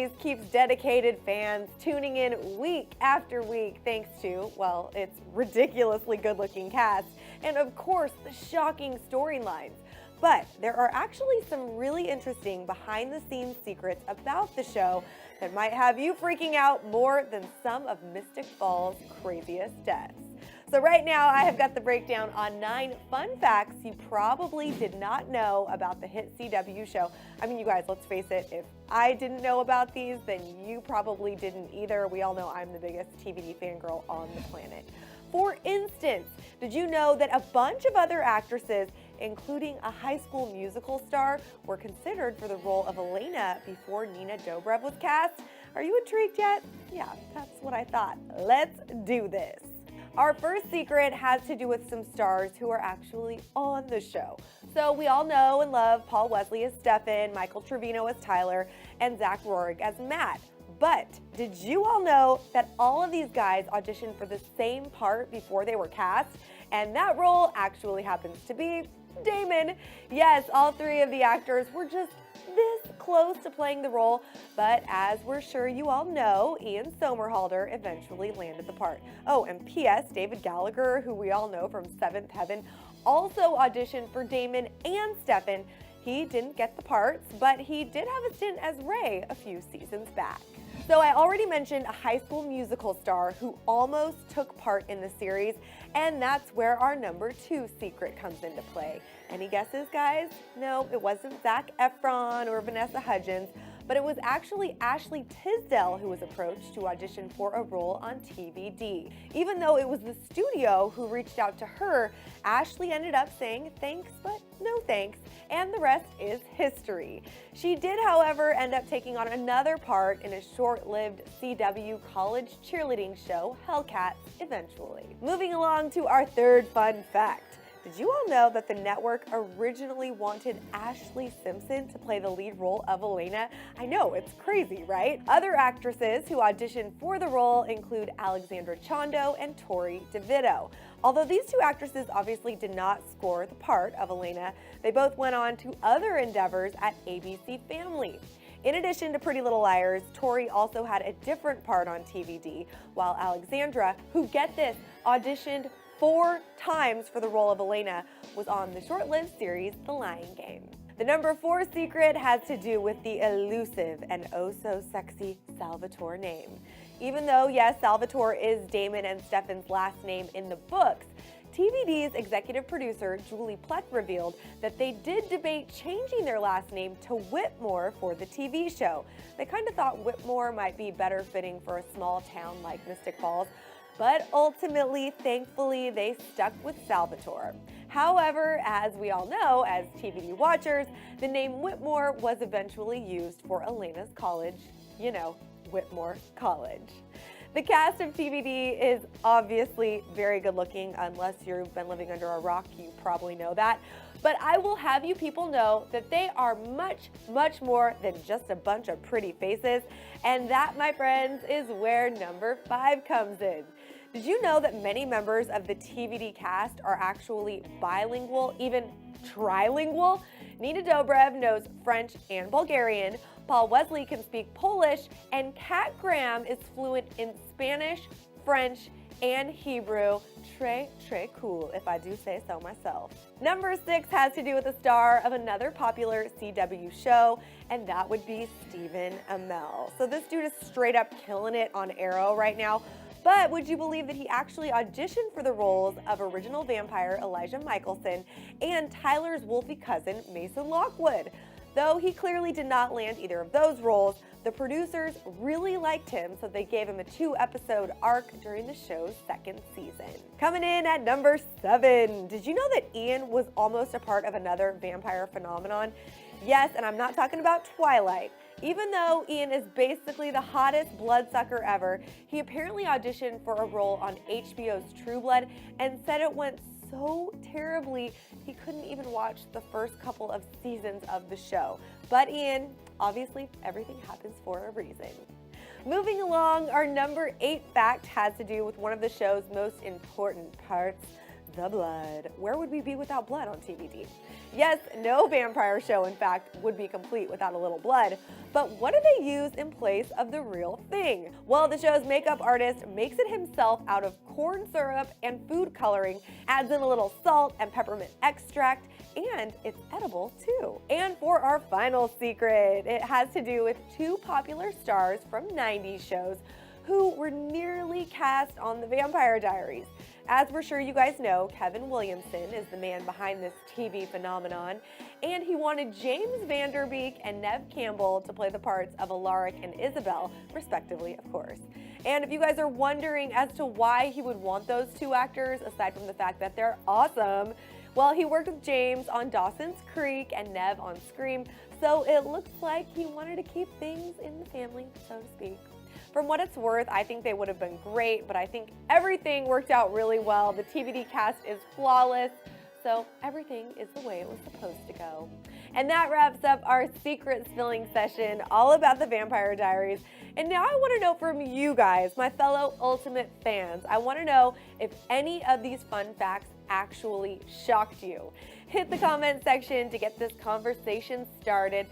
Diaries keeps dedicated fans tuning in week after week thanks to, well, its ridiculously good-looking cast and, of course, the shocking storylines. But there are actually some really interesting behind-the-scenes secrets about the show that might have you freaking out more than some of Mystic Falls' craziest deaths. So right now, I have got the breakdown on 9 fun facts you probably did not know about the hit CW show. I mean, you guys, let's face it, if I didn't know about these, then you probably didn't either. We all know I'm the biggest TVD fangirl on the planet. For instance, did you know that a bunch of other actresses, including a High School Musical star, were considered for the role of Elena before Nina Dobrev was cast? Are you intrigued yet? Yeah, that's what I thought. Let's do this. Our first secret has to do with some stars who are actually on the show. So we all know and love Paul Wesley as Stefan, Michael Trevino as Tyler, and Zach Rohrig as Matt. But did you all know that all of these guys auditioned for the same part before they were cast? And that role actually happens to be Damon. Yes, all 3 of the actors were just this close to playing the role, but as we're sure you all know, Ian Somerhalder eventually landed the part. Oh, and P.S. David Gallagher, who we all know from Seventh Heaven, also auditioned for Damon and Stefan. He didn't get the parts, but he did have a stint as Ray a few seasons back. So I already mentioned a High School Musical star who almost took part in the series, and that's where our number 2 secret comes into play. Any guesses, guys? No, it wasn't Zac Efron or Vanessa Hudgens, but it was actually Ashley Tisdale who was approached to audition for a role on TVD. Even though it was the studio who reached out to her, Ashley ended up saying thanks, but no thanks, and the rest is history. She did, however, end up taking on another part in a short-lived CW college cheerleading show, Hellcats, eventually. Moving along to our third fun fact. Did you all know that the network originally wanted Ashley Simpson to play the lead role of Elena? I know, it's crazy, right? Other actresses who auditioned for the role include Alexandra Chondo and Tori DeVito. Although these 2 actresses obviously did not score the part of Elena, they both went on to other endeavors at ABC Family. In addition to Pretty Little Liars, Tori also had a different part on TVD, while Alexandra, who, get this, auditioned 4 times for the role of Elena, was on the short-lived series The Lying Game. The number 4 secret has to do with the elusive and oh-so-sexy Salvatore name. Even though, yes, Salvatore is Damon and Stefan's last name in the books, TVD's executive producer, Julie Plec, revealed that they did debate changing their last name to Whitmore for the TV show. They kind of thought Whitmore might be better fitting for a small town like Mystic Falls, but ultimately, thankfully, they stuck with Salvatore. However, as we all know, as TVD watchers, the name Whitmore was eventually used for Elena's college, you know, Whitmore College. The cast of TVD is obviously very good looking. Unless you've been living under a rock, you probably know that. But I will have you people know that they are much, much more than just a bunch of pretty faces. And that, my friends, is where number 5 comes in. Did you know that many members of the TVD cast are actually bilingual, even trilingual? Nina Dobrev knows French and Bulgarian, Paul Wesley can speak Polish, and Kat Graham is fluent in Spanish, French, and Hebrew. Très, très cool, if I do say so myself. Number 6 has to do with the star of another popular CW show, and that would be Stephen Amell. So this dude is straight up killing it on Arrow right now. But would you believe that he actually auditioned for the roles of original vampire Elijah Michelson and Tyler's wolfy cousin Mason Lockwood? Though he clearly did not land either of those roles, the producers really liked him, so they gave him a 2-episode arc during the show's 2nd season. Coming in at number 7, did you know that Ian was almost a part of another vampire phenomenon? Yes, and I'm not talking about Twilight. Even though Ian is basically the hottest bloodsucker ever, he apparently auditioned for a role on HBO's True Blood and said it went so terribly he couldn't even watch the first couple of seasons of the show. But Ian, obviously everything happens for a reason. Moving along, our number 8 fact has to do with one of the show's most important parts, the blood. Where would we be without blood on TVD? Yes, no vampire show, in fact, would be complete without a little blood. But what do they use in place of the real thing? Well, the show's makeup artist makes it himself out of corn syrup and food coloring, adds in a little salt and peppermint extract, and it's edible too. And for our final secret, it has to do with two popular stars from 90s shows who were nearly cast on the Vampire Diaries. As we're sure you guys know, Kevin Williamson is the man behind this TV phenomenon, and he wanted James Van Der Beek and Neve Campbell to play the parts of Alaric and Isabel, respectively, of course. And if you guys are wondering as to why he would want those two actors, aside from the fact that they're awesome, well, he worked with James on Dawson's Creek and Neve on Scream, so it looks like he wanted to keep things in the family, so to speak. From what it's worth, I think they would have been great, but I think everything worked out really well. The TVD cast is flawless, so everything is the way it was supposed to go. And that wraps up our secret spilling session all about the Vampire Diaries. And now I want to know from you guys, my fellow Ultimate fans, I want to know if any of these fun facts actually shocked you. Hit the comment section to get this conversation started.